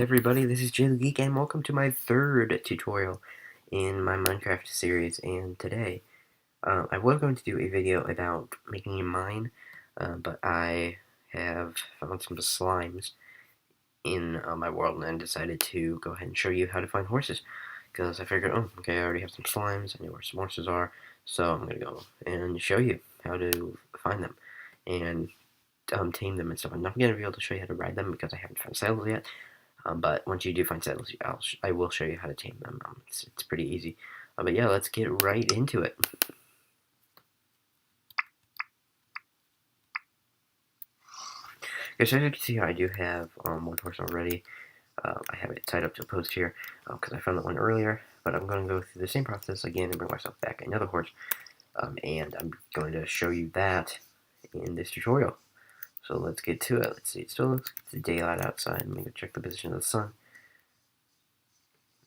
Hey everybody, this is Jay the Geek, and welcome to my third tutorial in my Minecraft series. And today, I was going to do a video about making a mine, but I have found some slimes in my world, and decided to go ahead and show you how to find horses. Because I figured, oh, okay, I already have some slimes, I know where some horses are, so I'm going to go and show you how to find them and tame them and stuff. I'm not going to be able to show you how to ride them because I haven't found saddles yet. But once you do find saddles, I will show you how to tame them. It's pretty easy. But yeah, let's get right into it. Okay, so as you can see here, I do have one horse already. I have it tied up to a post here because I found that one earlier. But I'm going to go through the same process again and bring myself back another horse. And I'm going to show you that in this tutorial. So let's get to it. Let's see, it still looks like it's daylight outside. I'm going to check the position of the sun.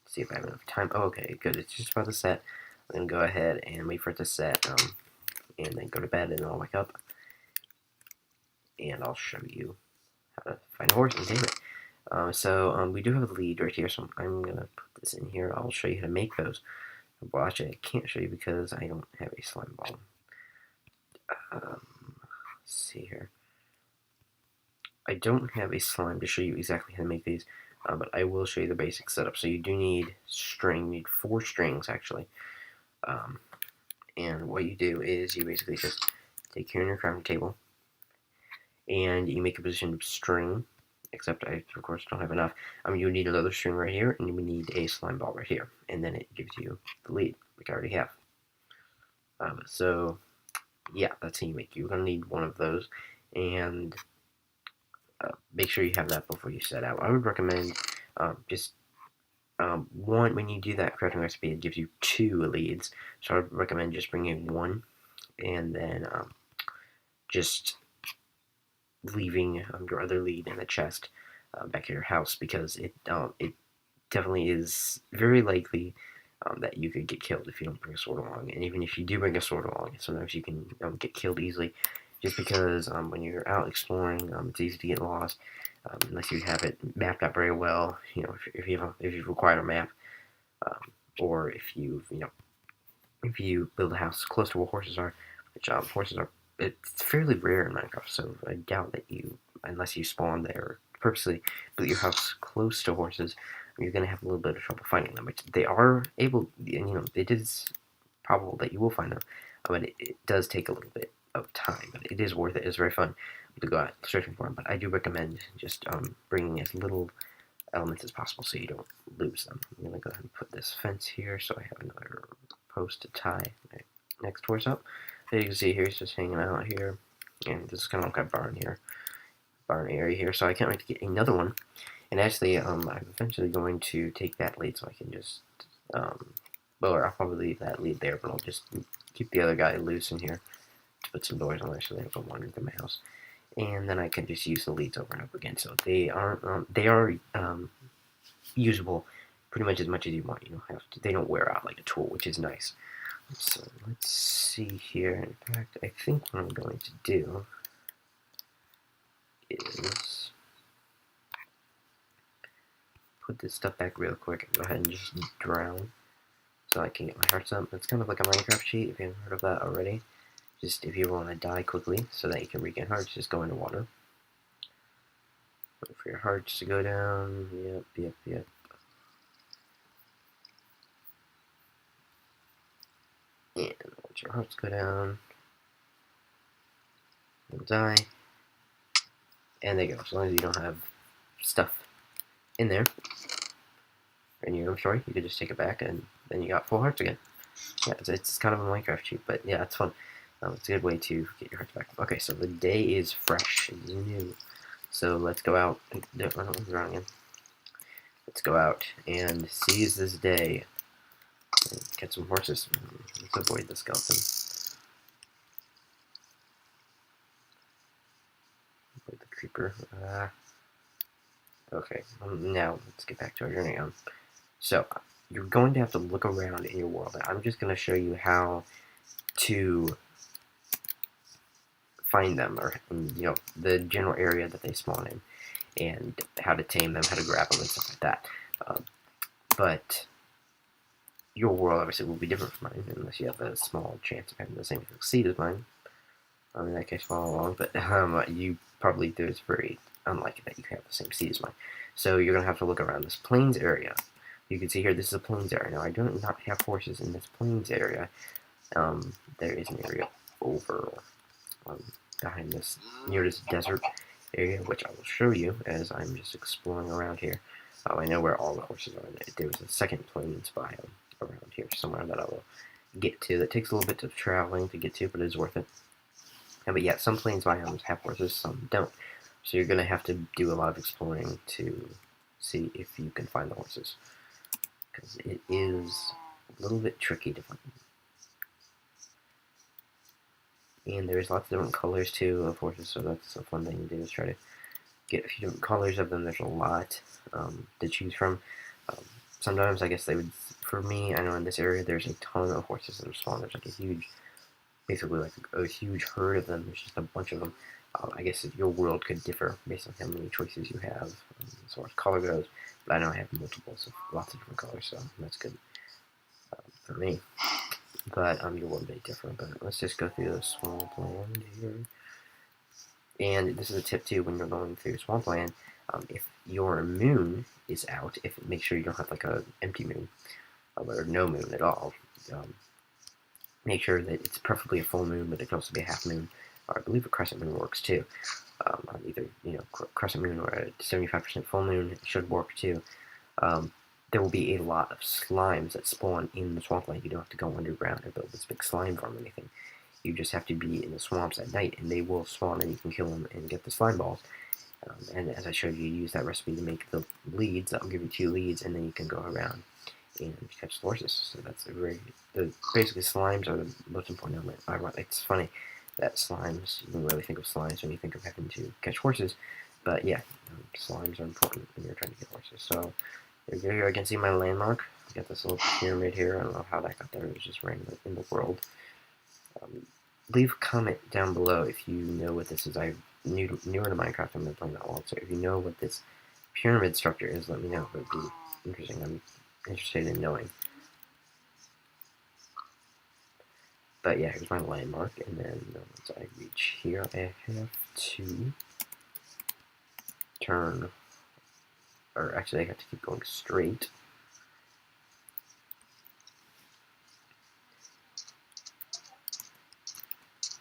See if I have enough time. Oh, okay, good. It's just about to set. I'm going to go ahead and wait for it to set, and then go to bed, and then I'll wake up, and I'll show you how to find a horse and tame it. We do have a lead right here, so I'm going to put this in here. I'll show you how to make those. Well, actually, I can't show you because I don't have a slime ball. Let's see here. I don't have a slime to show you exactly how to make these, but I will show you the basic setup. So you do need string. You need 4 strings, actually. And what you do is you basically just take here on your crafting table, and you make a position of string, except I, of course, don't have enough. You would need another string right here, and you would need a slime ball right here, and then it gives you the lead, which I already have. Yeah, that's how you make. You're going to need one of those, and make sure you have that before you set out. I would recommend one, when you do that crafting recipe, it gives you 2 leads, so I would recommend just bringing 1, and then just leaving your other lead in the chest back at your house, because it definitely is very likely that you could get killed if you don't bring a sword along. And even if you do bring a sword along, sometimes you can get killed easily, just because when you're out exploring, it's easy to get lost unless you have it mapped out very well. You know, if you've required a map, or if you build a house close to where horses are, which horses are, it's fairly rare in Minecraft, so I doubt that unless you spawn there purposely, build your house close to horses, you're going to have a little bit of trouble finding them. Which they are able, and it is probable that you will find them, but it does take a little bit of time. But it is worth it. It's very fun to go out searching for them. But I do recommend just bringing as little elements as possible so you don't lose them. I'm going to go ahead and put this fence here so I have another post to tie my next horse up. As you can see here, he's just hanging out here, and this is kind of like a barn area here, so I can't wait to get another one. And actually, I'm eventually going to take that lead so I can just, well, I'll probably leave that lead there, but I'll just keep the other guy loose in here to put some doors on there so they don't go wandering through my house. And then I can just use the leads over and over again, so they are usable pretty much as you want. You don't have to, they don't wear out like a tool, which is nice. So let's see here. In fact, I think what I'm going to do is put this stuff back real quick and go ahead and just drown so I can get my hearts up. It's kind of like a Minecraft cheat if you haven't heard of that already. Just if you want to die quickly so that you can regain hearts, just go into water. Wait for your hearts to go down. Yep. And once your hearts go down, you'll die. And there you go. As long as you don't have stuff in there, in your inventory, you can just take it back, and then you got full hearts again. Yeah, it's kind of a Minecraft cheat, but yeah, it's fun. It's a good way to get your hearts back. Okay, so the day is fresh, it's new. So let's go out. Let's go out and seize this day and get some horses. Let's avoid the skeleton. Avoid the creeper. Okay, now let's get back to our journey. So you're going to have to look around in your world. I'm just going to show you how to find them, or the general area that they spawn in. and how to tame them, how to grab them, and stuff like that. But your world obviously will be different from mine, unless you have a small chance of having the same seed as mine. In that case, follow along. But you probably, there's very unlikely that you have the same seed as mine. So you're going to have to look around this plains area. You can see here, this is a plains area. Now, I do not have horses in this plains area. There is an area over behind this, near this desert area, which I will show you as I'm just exploring around here. I know where all the horses are. There was a second plains biome around here somewhere that I will get to. That takes a little bit of traveling to get to, but it's worth it. But yeah, some plains biomes have horses, some don't. So you're going to have to do a lot of exploring to see if you can find the horses, because it is a little bit tricky to find. And there's lots of different colors too of horses, so that's a fun thing to do, is try to get a few different colors of them. There's a lot to choose from. Sometimes I guess they would, for me, I know in this area there's a ton of horses that are spawned. There's like a huge, basically like a huge herd of them. There's just a bunch of them. I guess your world could differ based on how many choices you have as far as color goes, but I know I have multiples of lots of different colors, so that's good for me. But your world may differ. But let's just go through the swampland here. And this is a tip too when you're going through swampland. If your moon is out, make sure you don't have like an empty moon or no moon at all. Make sure that it's preferably a full moon, but it can also be a half moon, or I believe a crescent moon works too. Either crescent moon or a 75% full moon should work too. There will be a lot of slimes that spawn in the swampland. You don't have to go underground or build this big slime farm or anything. You just have to be in the swamps at night, and they will spawn, and you can kill them and get the slime balls. And as I showed you, use that recipe to make the leads. That'll give you 2 leads, and then you can go around and catch the horses. So that's basically slimes are the most important element. It's funny that slimes, you don't really think of slimes when you think of having to catch horses, but yeah, slimes are important when you're trying to get horses. So here I can see my landmark. I got this little pyramid here. I don't know how that got there. It was just random in the world. Leave a comment down below if you know what this is. I'm newer to Minecraft. I'm not playing that long, so if you know what this pyramid structure is, let me know. It would be interesting. I'm interested in knowing. But yeah, here's my landmark, and then once I reach here, I have to turn, or actually I have to keep going straight.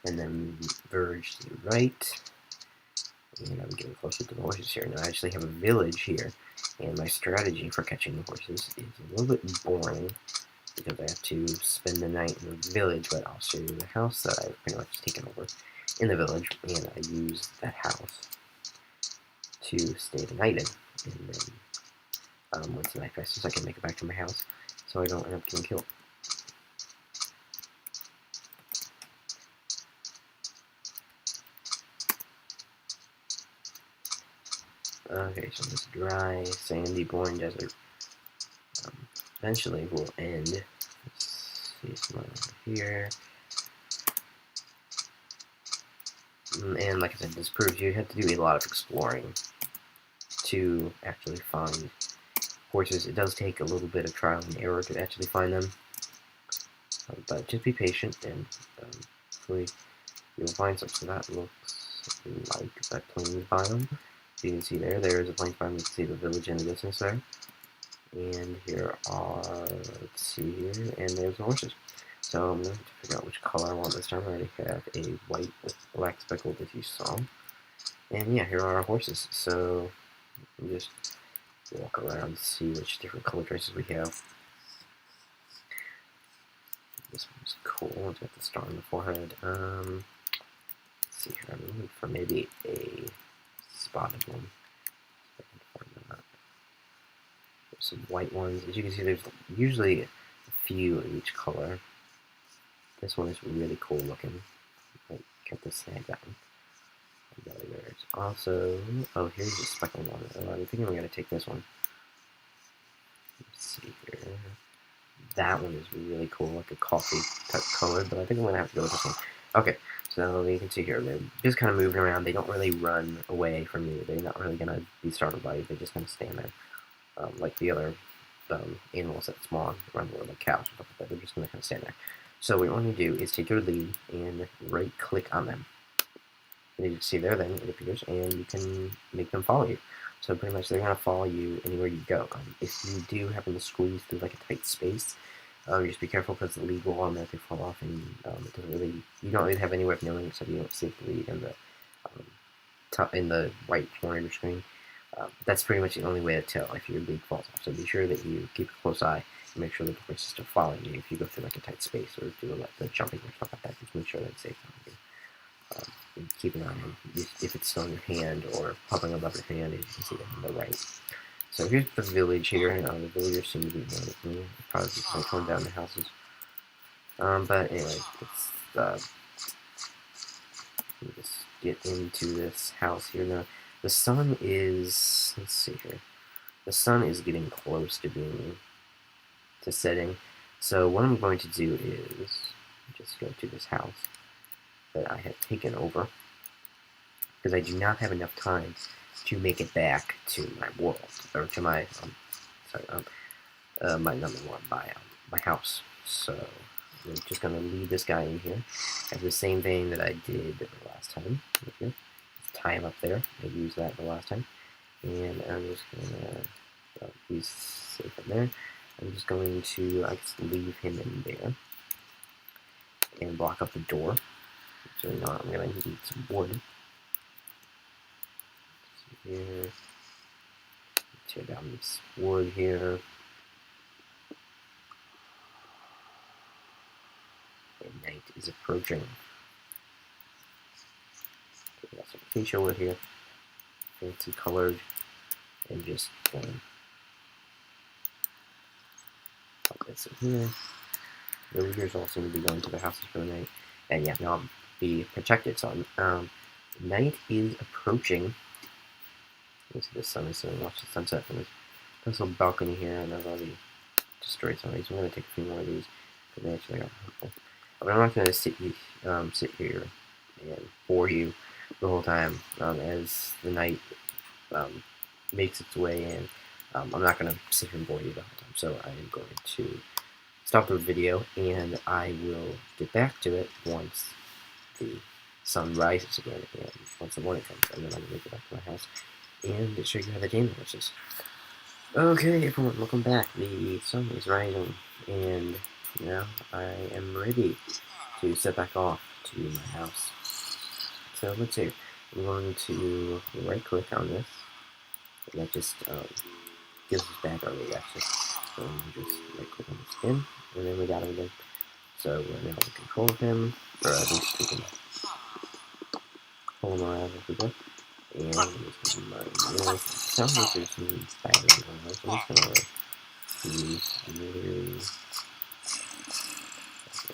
And then verge to the right, and I'm getting closer to the horses here. Now I actually have a village here, and my strategy for catching the horses is a little bit boring, because I have to spend the night in the village, but I'll show you the house that I've pretty much taken over in the village, and I use that house to stay the night in, and then once the night passes, I can make it back to my house, so I don't end up getting killed. Okay, so this dry, sandy, boring desert eventually will end. Let's see some over here. And like I said, this proves you have to do a lot of exploring to actually find horses. It does take a little bit of trial and error to actually find them, but just be patient, and hopefully you'll find some. So that looks like that plains biome. So you can see there is a plains biome. You can see the village in the distance there. And here are, let's see here, and there's the horses. So I'm going to figure out which color I want this time. I already have a white with black speckled, as you saw. And yeah, here are our horses. So we'll just walk around and see which different color choices we have. This one's cool. It's got the star on the forehead. Let's see here. I'm looking for maybe a spotted one. There's some white ones. As you can see, there's usually a few of each color. This one is really cool looking. I kept the snag that one. There's also, oh, here's a speckled one. I'm thinking we're gonna take this one. Let's see here. That one is really cool, like a coffee type color, but I think I'm gonna have to go with this one. Okay, So you can see here, they're just kind of moving around. They don't really run away from you. They're not really going to be startled by you. They just kind of stand there, like the other animals that spawn around the world, like cows or stuff like that. They're just going to kind of stand there. So what you want to do is take your lead and right-click on them. And you can see there, then it appears, and you can make them follow you. So pretty much they're going to follow you anywhere you go. If you do happen to squeeze through like a tight space, just be careful because the lead will automatically fall off, and it doesn't really, you don't really have any way of knowing except you don't see the lead in the top in the right corner of your screen. That's pretty much the only way to tell if your lead falls off. So be sure that you keep a close eye and make sure that the horse is still following you if you go through like a tight space or do like the jumping or stuff like that. Just make sure that it's safe on you. Keep an eye on if it's still in your hand or popping above your hand, as you can see that on the right. So here's the village here. The villagers seem to be mad at me. Probably just like torn down the houses. But anyway, let's just get into this house here. Now, the sun is, let's see here. The sun is getting close to setting. So what I'm going to do is just go to this house that I have taken over, because I do not have enough time to make it back to my world, or to my, my number one, my house. So I'm just going to leave this guy in here. I have the same thing that I did the last time. Okay. Tie him up there. I used that the last time. And I'm just going to, he's safe in there. I'm just going to, I guess, leave him in there and block up the door. So now I'm going to need some wood. Here. Tear down this wood here. And night is approaching. We got some acacia wood here. Fancy colored. And just put this in here. The villagers all seem to be going to their houses for the night. And yeah, now I'll be protected. So night is approaching. You see the sun is setting. Watch the sunset from this little balcony here, and I've already destroyed some of these. I'm going to take a few more of these because they actually are helpful. But I'm not going to sit here and bore you the whole time as the night makes its way in. I'm not going to sit here and bore you the whole time, so I am going to stop the video, and I will get back to it once the sun rises again, and once the morning comes, and then I'm going to get back to my house and show you how the game works. Okay, everyone, welcome back. The sun is rising, and now I am ready to set back off to my house. So let's see. I'm going to right-click on this, and that just gives us back our lead, actually. So I'm just right-click on the skin, and then we got him again. So we're now in control of him, or at least we can pull him around if we go. And I'm just going to mine this. It sounds like there's some battering going on, so I'm just going to use literally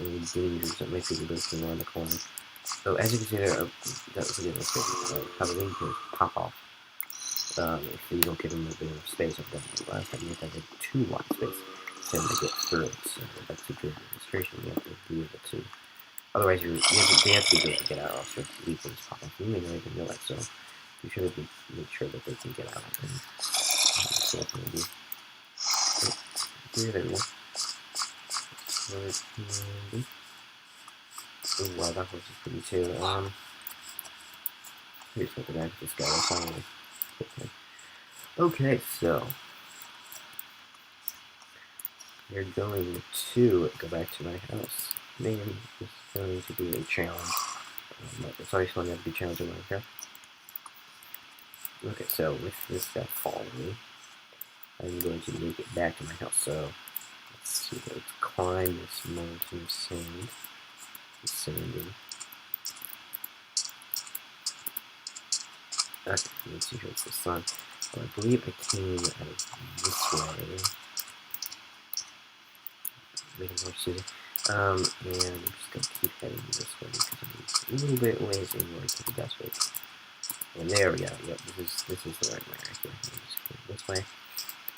any dangers that might be lurking around the corner. So as you can see there, that was a good mistake. How the lead can pop off if you don't give them a bit of space. I've done it last time. You have to have a too wide space for them to get through it. So that's a good illustration. You have to be able to. Otherwise, they have to be able to get out. So the lead can just pop off. You may not even know it. So you should make sure that they can get out. And that's what I'm going to do. There we go. Oh wow, that horse is pretty too. Here's what the guy just got finally. Okay, so we're going to go back to my house. Man, this is going to be a challenge. But it's always fun to have to be challenging like that. Okay, so with this guy following me, I'm going to make it back to my house. So let's see, let's climb this mountain of sand. It's sandy. Okay, let's see here, it's the sun. So I believe I came out of this way. Making more Susan. And I'm just going to keep heading this way because I'm a little bit ways anyway to the best way. And there we go. Yep, this is the right way right here. I'm just going this way. I'm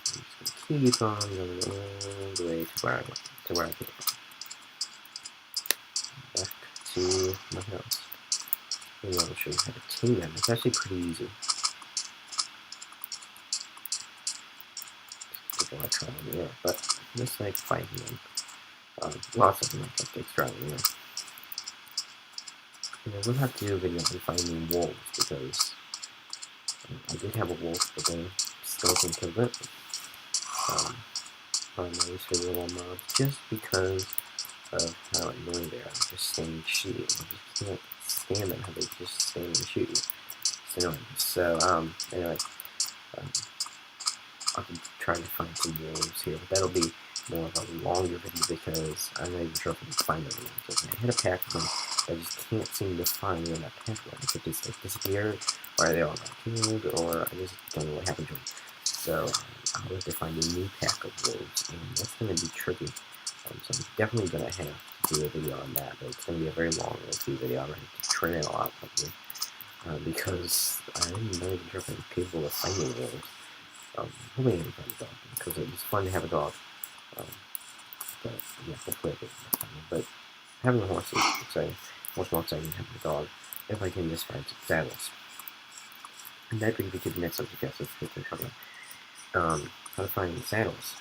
just going to keep on going all the way to where I went, to where I came from. Back to my house. maybe I'll show you how to tame them. It's actually pretty easy. Take a lot of trial and error, but just like finding them. Lots of them like takes trial and error. And I will have to do a video on finding wolves because I did have a wolf, but then skeleton killed it. On my least favorite little mobs, just because of how annoying they are. Just staying and shooting. I just can't stand them how they just stand and shoot you. It's annoying. So anyway, I'll try to find some wolves here, but that'll be more of a longer video because I'm not even sure if I can find them. So I hit a pack of them, but I just can't seem to find where that pack went. If it just like disappeared, or they all got killed, or I just don't know what happened to them. So I'll have to find a new pack of wolves, and that's going to be tricky. So I'm definitely going to have to do a video on that, but it's going to be a very long video. I'm going to have to trim it a lot, probably, because I'm not even sure if I'm capable of finding wolves. Hopefully I can find a dog, because it's fun to have a dog. But yeah, hopefully I can find one. But having a horse is exciting. Much more exciting than having a dog, if I can just find some saddles. And that brings me to the next subject, yes, let's get to talk about how to find saddles.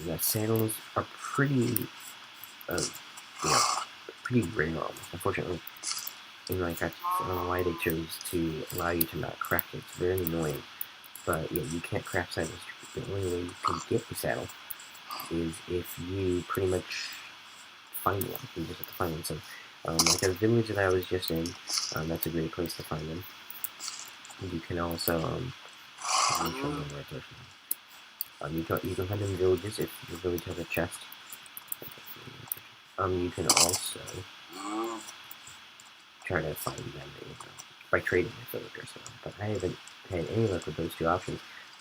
Yeah, saddles are pretty, pretty rare almost. Unfortunately, in Minecraft, I don't know why they chose to allow you to not craft it. It's very annoying. But yeah, you can't craft saddles. The only way you can get the saddle is if you pretty much find one. You just have to find one. So, like a village that I was just in, that's a great place to find them. You can also, let me show them right there. You can find them in villages if your village has a chest. You can also try to find them by trading with villagers. But I haven't had any luck with those two options.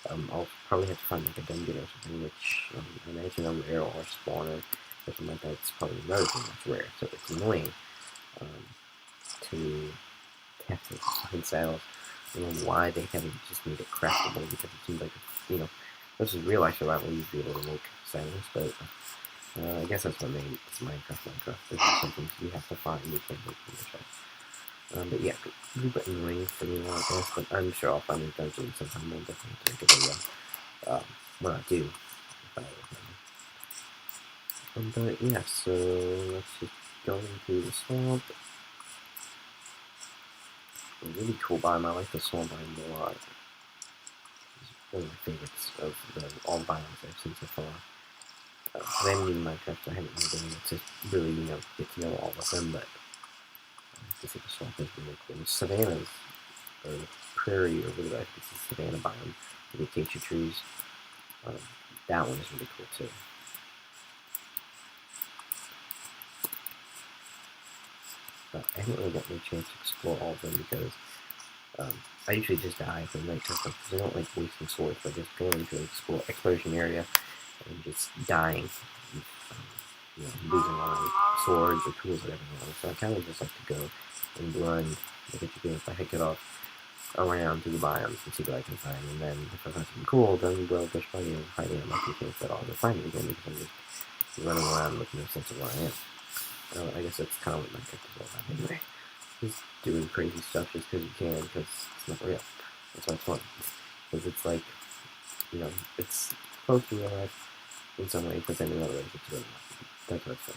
I'll probably have to find like a dungeon or something, which I imagine a rare or a spawner or something like that. It's probably another thing that's rare. So it's annoying to have to find saddles. I don't know why they haven't just made it craftable, because it seems like, this is real life survival, you'd be able to make saddles, but I guess that's what made Minecraft. There's just some things you have to find, you can't make them yourself. But yeah, a little bit annoying for me, I guess, but I'm sure I'll find a dungeon sometime. I'll definitely take a video when I do. If I ever find it. But yeah, so let's just go into the swamp. A really cool biome. I like the swamp biome a lot. It's one of my favorites of all biomes I've seen so far. I haven't even Minecraft, so I haven't really been able to really, get to know all of them, but I think the swamp is really cool. Savannas, or prairie, or whatever, this is savanna biome, with the acacia trees. That one is really cool too. But I haven't really gotten a chance to explore all of them because I usually just die from Minecraft because I don't like wasting swords, but just going to an exploration area and just dying, and, losing all my swords or tools or everything. So I kind of just like to go and run, look at the if I could get off around to the biomes and see what I can find, and then if I find something cool, then we'll just by hiding out my things that I'll go find it again because I'm just running around with no sense of where I am. I guess that's kind of what Minecraft is all about anyway. Just doing crazy stuff just because you can, because it's not real. That's why it's fun. Because it's like, it's close to real life in some ways, but then in other ways it's really not. That's what it's fun.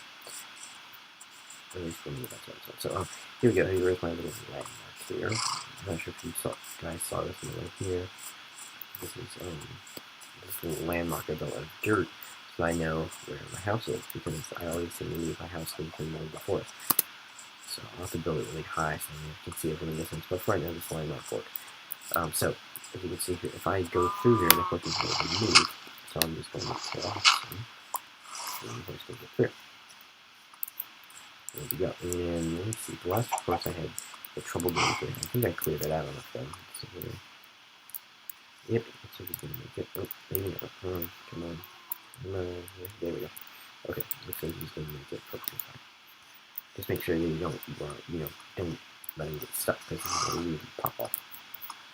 At least for me, that's what it's fun. So, here we go. Here's my little landmark here. I'm not sure if you guys saw this in the right here. This is, this little landmark I built out of dirt, so I know where my house is, because I always seem to leave my house in the middle of the forest. So I'll have to build it really high so you can see everything in the distance. But right now, this landmark works. So, as you can see here, if I go through here, the horse is going to move. So I'm just going to cross, and the horse goes clear. There we go. And let's see, the last course I had the trouble getting through. I think I cleared it out enough then. So here. Yep, looks like he's going to make it. Oh, there we go. Come on. There we go. Okay, looks like he's going to make it perfectly fine. Just make sure that you don't let him get stuck, because he's going to pop off.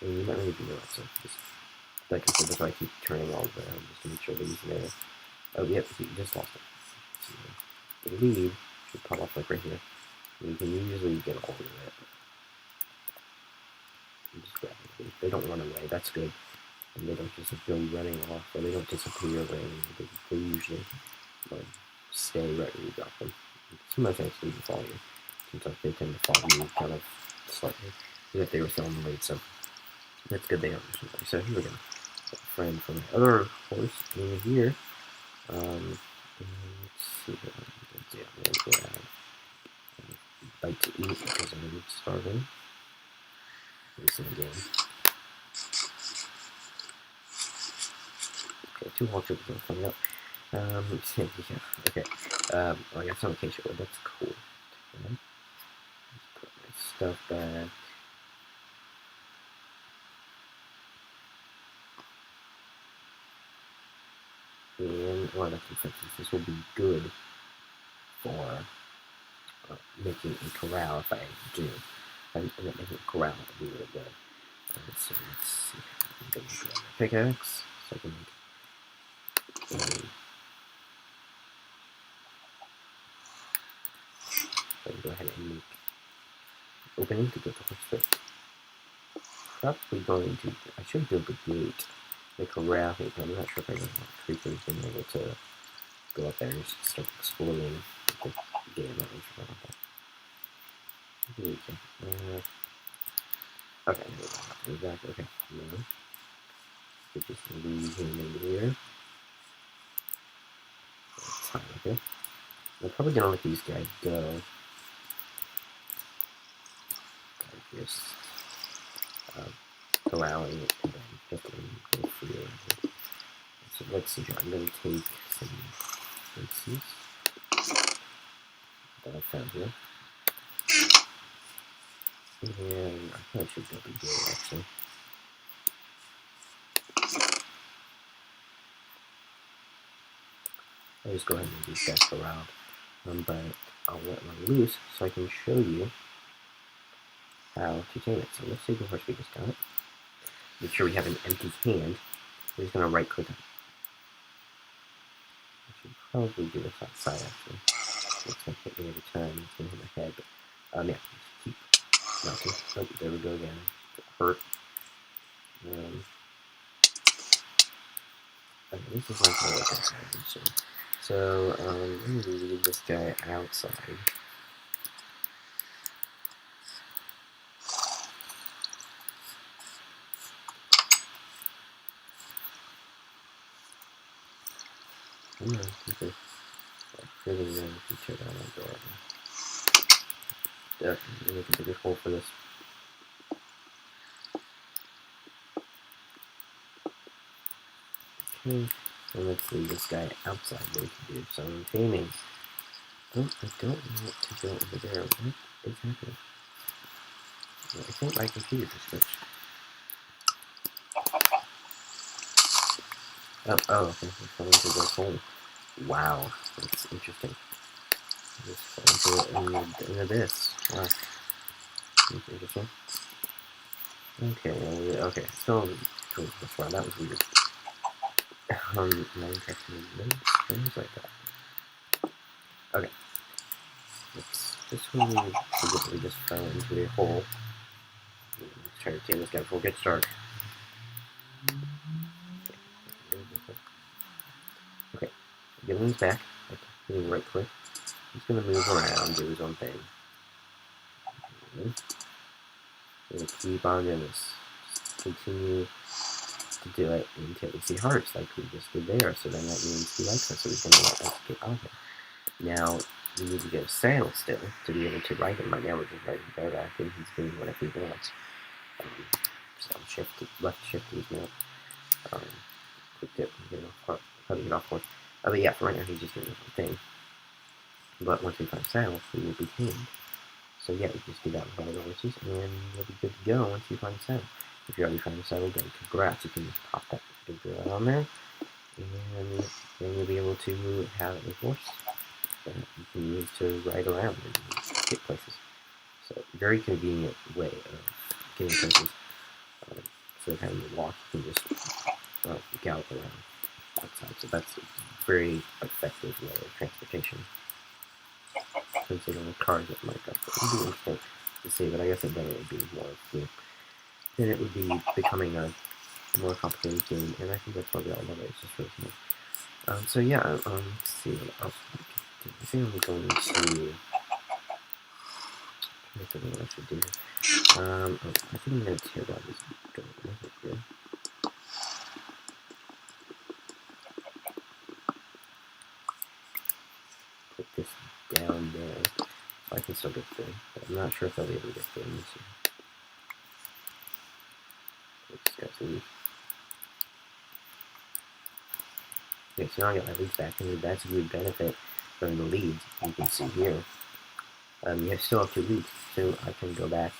And you might really do that, so just, like I said, that's why I keep turning all around, just to make sure that he's there. Oh, yep, he just lost it. So the lead should pop off like right here. And you can usually get all of it. just grab them. They don't run away. That's good. And they don't just go running off, or they don't disappear or anything. They usually like, stay right where you drop them. Sometimes they actually even follow you. Sometimes they tend to follow you kind of slightly, as if they were still on the lead. So that's good they don't do something. So here we go. A friend from the other horse in here. Let's see what I'm going to do. I'm going to grab a bite to eat because I'm starving. Listen again. Okay, 2 whole chickens are coming up. Yeah, okay. I got some acacia wood. That's cool. Okay. Let's put my stuff back. And, well, that's effective. This will be good for making a corral if I do. If I end up making a corral, it'll be really good. So let's see. I'm going to grab my pickaxe so I can make go ahead and make opening to get the horse through. Probably going to, I should build a gate, the corral gate, but I'm not sure if I want creepers being able to go up there and just start exploring the game. I'm not really sure about that. Maybe we can. Okay, exactly. Okay, no. We just leave him in here. That's fine, okay. I'm probably gonna let these guys go. Just corralling it and then just let them go free around here. So let's see here. I'm gonna take some fences that I found here. And I probably should go big gate actually. I'll just go ahead and move these guys around. But I'll let one loose so I can show you how to tame it. So let's say the horse we just got it. Make sure we have an empty hand. We're just gonna right click on it. I should probably do this outside actually. It's gonna hit me every time, it's gonna hit my head, but yeah, just keep mounting. Oh, there we go again. It hurt. Okay, this is like really good. So, I'm gonna leave this guy outside. Okay. Really young feature that I'm adorable. Definitely make a bigger hole for this. Okay, so let's leave this guy outside where we can do some taming. Oh, I don't want to go over there. What is happening? Well, I think my computer just glitched. Oh, okay. We're falling into this hole. Wow, that's interesting. Just fall into an abyss. Wow. That's interesting. Okay, okay. So, wow, that was weird. Minecraft movement, things like that. Okay. This one we just fell into a hole. Let's try to tame this guy before it gets dark. Okay. Get him back. Hitting right click. He's gonna move around, do his own thing. We're gonna keep on doing this. Just continue to do it until we see hearts like we just did there. So then that means he likes us, so he's gonna let us get on here. Now we need to get a saddle still to be able to ride him. Right now we're just riding bareback and he's doing whatever he wants. So left shift is now. Quick tip, cutting it off one. But yeah, for right now he's just doing his own thing. But once we find saddle, we will be tamed. So yeah, we just do that with all the horses, and we'll be good to go once you find the saddle. If you already found the saddle, then congrats, you can just pop that big girl on there, and then you'll be able to have a horse that you can use to ride around and get places. So very convenient way of getting places. Instead of having to walk, you can just gallop around outside. So that's a very effective way of transportation. Considering the cars that might go. It would be interesting to see, but I guess it better would be more of then it would be becoming a more complicated game, and I think that's probably all of it. It's just really small. So yeah, let's see what else we can do. I think I'm going to think of what I should do. I think I'm going to tear down this door right here. Put this down there, so I can still get through. But I'm not sure if I'll be able to get through. Let me see. Just got to leave. Okay, so now I got my leads back, and that's a good benefit from the leads. You can see here, you still have 2 leads, so I can go back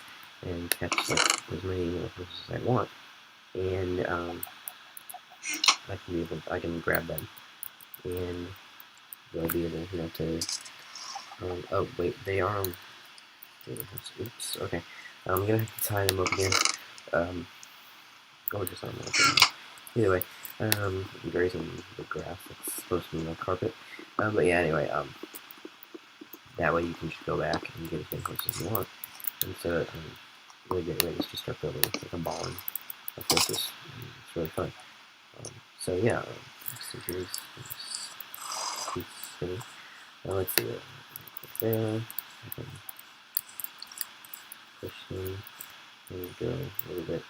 and catch like as many horses as I want, and I can grab them, and they'll be able, to. Oh wait, they are. Oops. Okay, I'm gonna have to tie them up again. Or just on my. Either way, grazing the grass that's supposed to be my carpet. But yeah, anyway, that way you can just go back and get as many horses as you want. And so, really great way is to start building like a barn of horses. It's really fun. So yeah, so here's this thing. Let's see it. There, I can push in and go a little bit.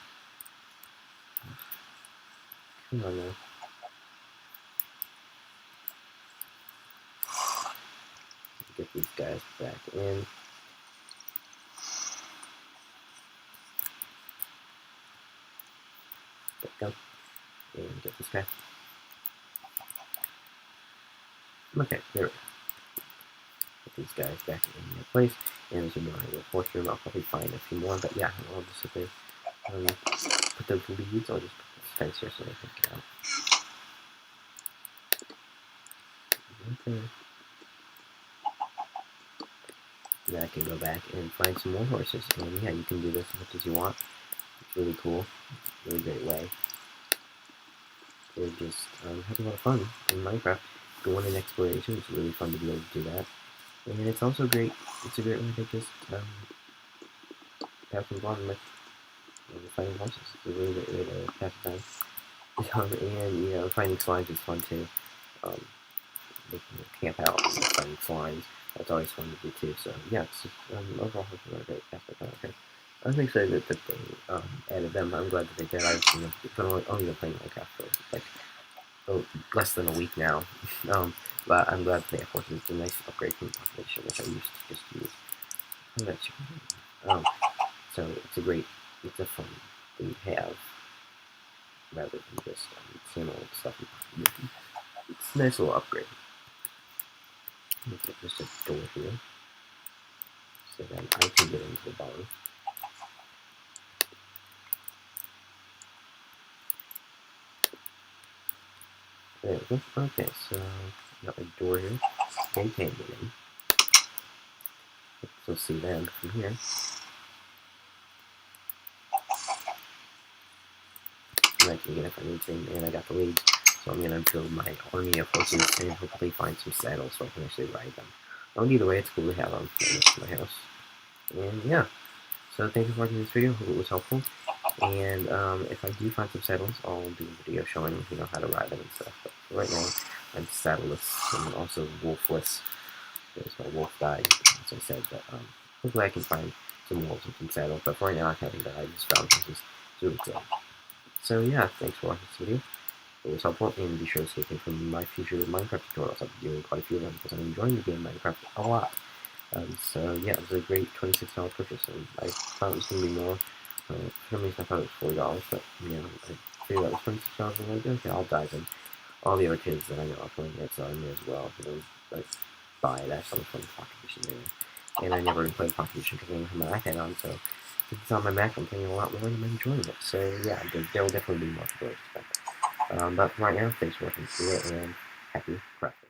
Come on now. Get these guys back in. There we go. And get this guy. Okay, there we go. Put these guys back in their place. And as you know, I will force room. I'll probably find a few more, but yeah, I'll just sit there. Put those leads. I'll just put this fence here so they can get out. Okay. Then I can go back and find some more horses. And yeah, you can do this as much as you want. It's really cool. It's a really great way to just have a lot of fun in Minecraft. Going in exploration, it's really fun to be able to do that. And it's also great. It's a great way to just have some fun with finding horses. It's a really great way to pass the time. And finding slimes is fun too. They can camp out and find slimes. That's always fun to do too. So yeah, it's just, overall it's a really great aspect of it. I'm excited that they added them. I'm glad that they did. I've only been playing Minecraft for like less than a week now. But I'm glad that they have horses. It's a nice upgrade from the population, which I used to just use. So it's a fun thing to have rather than just seeing all the stuff. It's a nice little upgrade. Get just a door here, so then I can get into the barn. There we go. Okay, so got my door here. They can't get in. So see them from here. And I can get if I need to, and I got the leads. So I'm gonna build my army of horses and hopefully find some saddles so I can actually ride them. Either way, it's cool to have them in my house. And yeah, so thank you for watching this video. Hope it was helpful. And if I do find some saddles, I'll do a video showing how to ride them and stuff. But for right now, I'm saddleless and also wolfless. Because my wolf died, as I said. But hopefully I can find some wolves and some saddles. But for right now, I haven't died. I just found horses. So yeah, thanks for watching this video. It was helpful, and be sure to stay tuned for my future Minecraft tutorials. I'll be doing quite a few of them because I'm enjoying the game Minecraft a lot. So yeah, it was a great $26 purchase, and I thought it was going to be more. For some reason I thought it was $40, but I figured that was $26, and I'm like, okay, I'll dive in. All the other kids that I know are playing it, so I'm as well. Buy it. I saw the fun Pocket Edition there. And I never even played Pocket Edition because I didn't have my iPad on, so if it's on my Mac, I'm playing a lot more and I'm enjoying it. So yeah, there will definitely be more to expect. But right now, thanks for watching this video, and happy crafting.